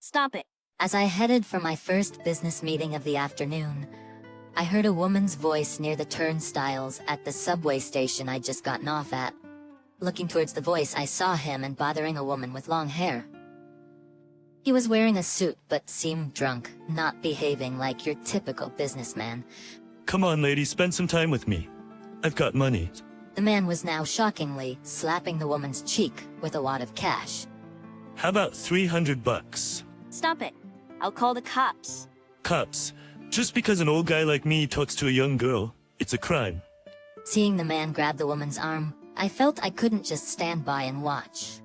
Stop it. As I headed for my first business meeting of the afternoon, I heard a woman's voice near the turnstiles at the subway station I'd just gotten off at. Looking towards the voice, I saw him and bothering a woman with long hair. He was wearing a suit but seemed drunk, not behaving like your typical businessman. Come on, lady, spend some time with me. I've got money. The man was now shockingly slapping the woman's cheek with a wad of cash. How about $300? Stop it. I'll call the cops. Cops. Just because an old guy like me talks to a young girl, it's a crime. Seeing the man grab the woman's arm, I felt I couldn't just stand by and watch.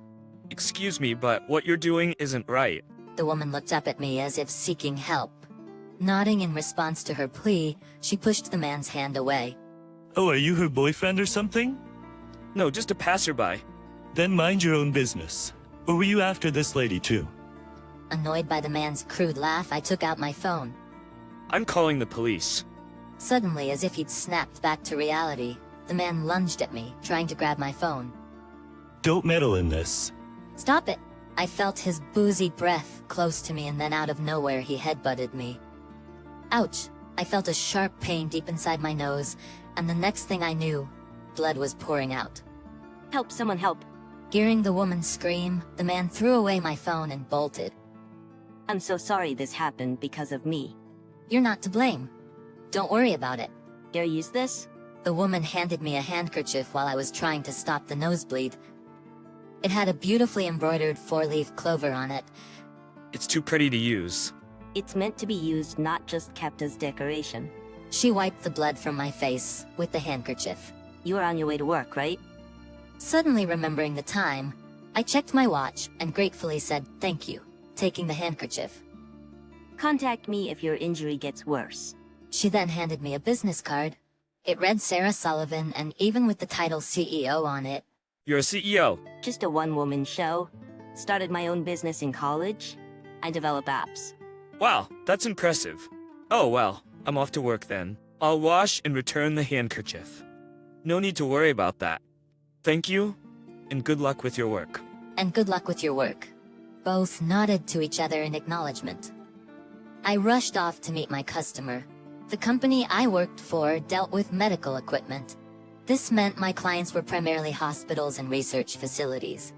Excuse me, but what you're doing isn't right. The woman looked up at me as if seeking help. Nodding in response to her plea, she pushed the man's hand away. Oh, are you her boyfriend or something? No, just a passerby. Then mind your own business. Or were you after this lady too? Annoyed by the man's crude laugh, I took out my phone. I'm calling the police. Suddenly, as if he'd snapped back to reality, the man lunged at me, trying to grab my phone. Don't meddle in this. Stop it! I felt his boozy breath close to me, and then out of nowhere he headbutted me. Ouch! I felt a sharp pain deep inside my nose, and the next thing I knew, blood was pouring out. Help, someone help. Hearing the woman scream, the man threw away my phone and bolted. I'm so sorry this happened because of me. You're not to blame. Don't worry about it. Dare use this? The woman handed me a handkerchief while I was trying to stop the nosebleed. It had a beautifully embroidered 4-leaf clover on it. It's too pretty to use. It's meant to be used, not just kept as decoration. She wiped the blood from my face with the handkerchief. You are on your way to work, right? Suddenly remembering the time, I checked my watch and gratefully said thank you, taking the handkerchief. Contact me if your injury gets worse. She then handed me a business card. It read Sarah Sullivan, and even with the title CEO on it. You're a CEO. Just a one-woman show. Started my own business in college. I develop apps. Wow, that's impressive. Oh well, I'm off to work then. I'll wash and return the handkerchief. No need to worry about that. Thank you, and good luck with your work. And good luck with your work. Both nodded to each other in acknowledgement. I rushed off to meet my customer. The company I worked for dealt with medical equipment. This meant my clients were primarily hospitals and research facilities.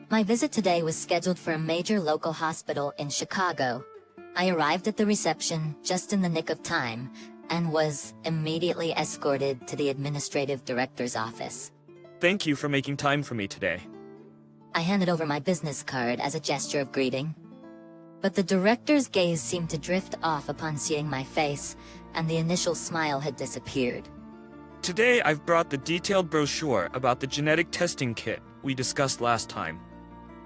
My visit today was scheduled for a major local hospital in Chicago. I arrived at the reception just in the nick of time, and was immediately escorted to the administrative director's office. Thank you for making time for me today. I handed over my business card as a gesture of greeting. But the director's gaze seemed to drift off upon seeing my face, and the initial smile had disappeared. Today I've brought the detailed brochure about the genetic testing kit we discussed last time.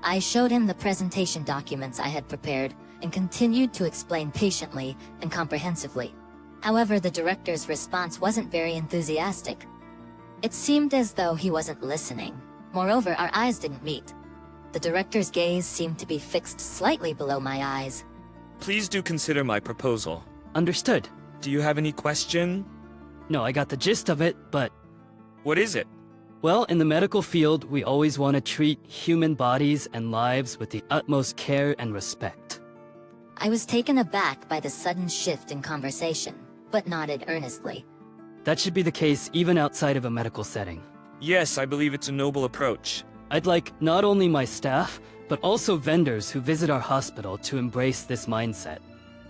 I showed him the presentation documents I had prepared, and continued to explain patiently and comprehensively. However, the director's response wasn't very enthusiastic. It seemed as though he wasn't listening. Moreover, our eyes didn't meet. The director's gaze seemed to be fixed slightly below my eyes. Please do consider my proposal. Understood. Do you have any question? No, I got the gist of it, but... What is it? Well, in the medical field, we always want to treat human bodies and lives with the utmost care and respect. I was taken aback by the sudden shift in conversation, but nodded earnestly. That should be the case even outside of a medical setting. Yes, I believe it's a noble approach. I'd like not only my staff, but also vendors who visit our hospital to embrace this mindset.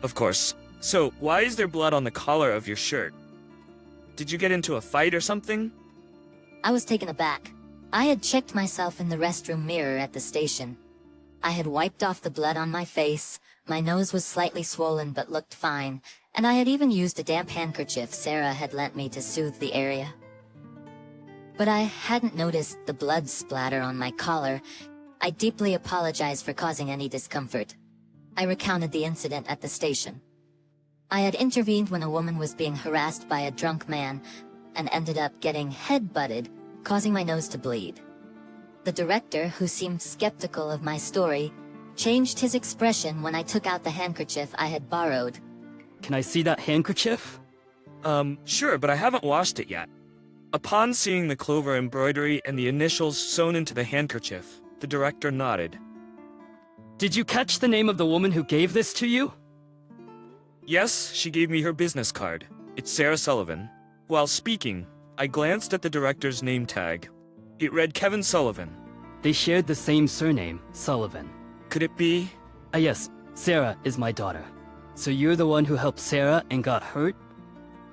Of course. So, why is there blood on the collar of your shirt? Did you get into a fight or something? I was taken aback. I had checked myself in the restroom mirror at the station. I had wiped off the blood on my face, my nose was slightly swollen but looked fine, and I had even used a damp handkerchief Sarah had lent me to soothe the area. But I hadn't noticed the blood splatter on my collar. I deeply apologized for causing any discomfort. I recounted the incident at the station. I had intervened when a woman was being harassed by a drunk man, and ended up getting head-butted, causing my nose to bleed. The director, who seemed skeptical of my story, changed his expression when I took out the handkerchief I had borrowed. Can I see that handkerchief? Sure, but I haven't washed it yet. Upon seeing the clover embroidery and the initials sewn into the handkerchief, the director nodded. Did you catch the name of the woman who gave this to you? Yes, she gave me her business card. It's Sarah Sullivan. While speaking, I glanced at the director's name tag. It read Kevin Sullivan. They shared the same surname, Sullivan. Could it be? Yes, Sarah is my daughter. So you're the one who helped Sarah and got hurt?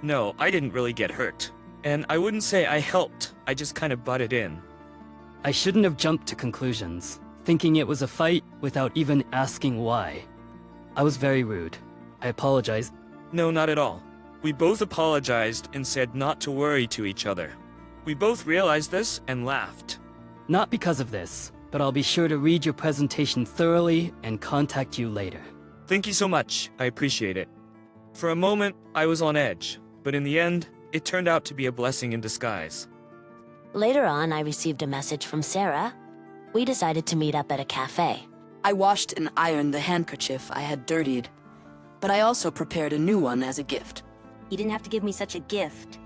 No, I didn't really get hurt. And I wouldn't say I helped, I just kind of butted in. I shouldn't have jumped to conclusions, thinking it was a fight without even asking why. I was very rude. I apologize. No, not at all. We both apologized and said not to worry to each other. We both realized this and laughed. Not because of this, but I'll be sure to read your presentation thoroughly and contact you later. Thank you so much, I appreciate it. For a moment, I was on edge, but in the end, it turned out to be a blessing in disguise. Later on, I received a message from Sarah. We decided to meet up at a cafe. I washed and ironed the handkerchief I had dirtied, but I also prepared a new one as a gift. You didn't have to give me such a gift.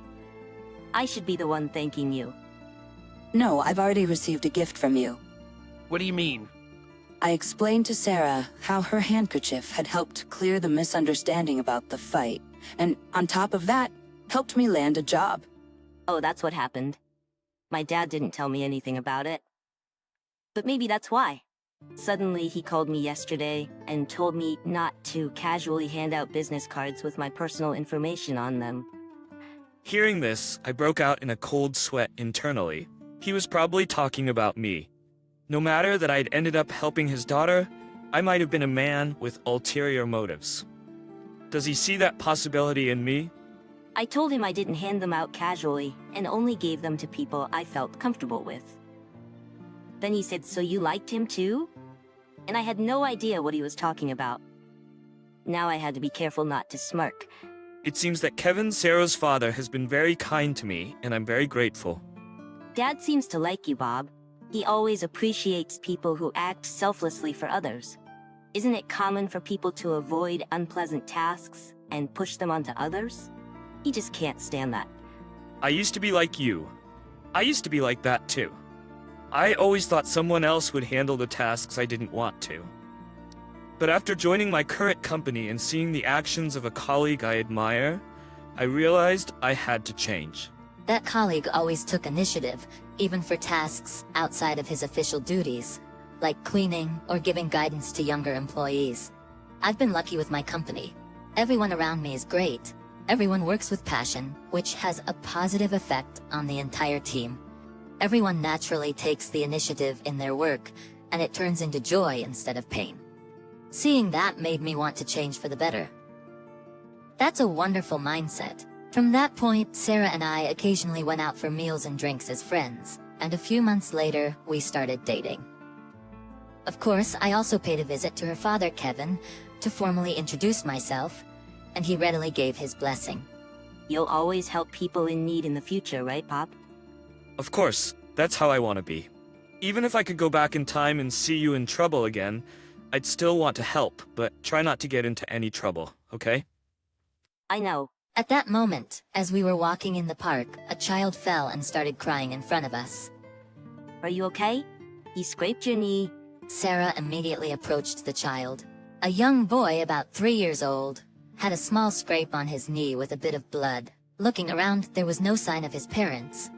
I should be the one thanking you. No, I've already received a gift from you. What do you mean? I explained to Sarah how her handkerchief had helped clear the misunderstanding about the fight, and on top of that, helped me land a job. Oh, that's what happened. My dad didn't tell me anything about it. But maybe that's why. Suddenly, he called me yesterday and told me not to casually hand out business cards with my personal information on them. Hearing this, I broke out in a cold sweat internally. He was probably talking about me. No matter that I'd ended up helping his daughter, I might have been a man with ulterior motives. Does he see that possibility in me? I told him I didn't hand them out casually and only gave them to people I felt comfortable with. Then he said, "So you liked him too?" And I had no idea what he was talking about. Now I had to be careful not to smirk. It seems that Kevin, Sarah's father, has been very kind to me, and I'm very grateful. Dad seems to like you, Bob. He always appreciates people who act selflessly for others. Isn't it common for people to avoid unpleasant tasks and push them onto others? He just can't stand that. I used to be like you. I used to be like that too. I always thought someone else would handle the tasks I didn't want to. But after joining my current company and seeing the actions of a colleague I admire, I realized I had to change. That colleague always took initiative, even for tasks outside of his official duties, like cleaning or giving guidance to younger employees. I've been lucky with my company. Everyone around me is great. Everyone works with passion, which has a positive effect on the entire team. Everyone naturally takes the initiative in their work, and it turns into joy instead of pain. Seeing that made me want to change for the better. That's a wonderful mindset. From that point, Sarah and I occasionally went out for meals and drinks as friends, and a few months later, we started dating. Of course, I also paid a visit to her father, Kevin, to formally introduce myself, and he readily gave his blessing. You'll always help people in need in the future, right, Pop? Of course, that's how I want to be. Even if I could go back in time and see you in trouble again, I'd still want to help, but try not to get into any trouble, okay? I know. At that moment, as we were walking in the park, a child fell and started crying in front of us. Are you okay? You scraped your knee. Sarah immediately approached the child. A young boy about 3 years old had a small scrape on his knee with a bit of blood. Looking around, there was no sign of his parents.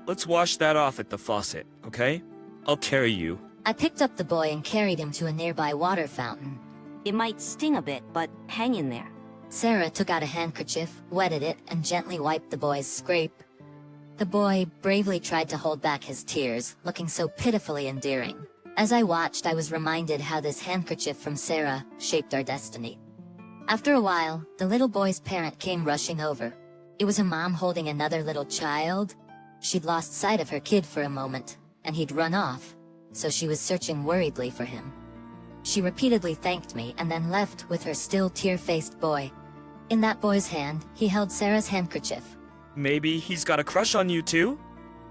Let's wash that off at the faucet, okay? I'll carry you. I picked up the boy and carried him to a nearby water fountain. It might sting a bit, but hang in there. Sarah took out a handkerchief, wetted it, and gently wiped the boy's scrape. The boy bravely tried to hold back his tears, looking so pitifully endearing. As I watched, I was reminded how this handkerchief from Sarah shaped our destiny. After a while, the little boy's parent came rushing over. It was a mom holding another little child. She'd lost sight of her kid for a moment, and he'd run off, so she was searching worriedly for him. She repeatedly thanked me and then left with her still tear-faced boy. In that boy's hand, he held Sarah's handkerchief. Maybe he's got a crush on you too?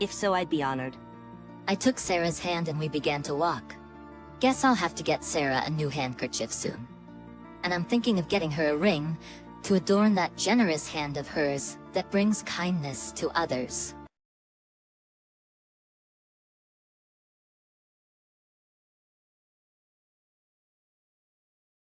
If so, I'd be honored. I took Sarah's hand and we began to walk. Guess I'll have to get Sarah a new handkerchief soon. And I'm thinking of getting her a ring to adorn that generous hand of hers that brings kindness to others.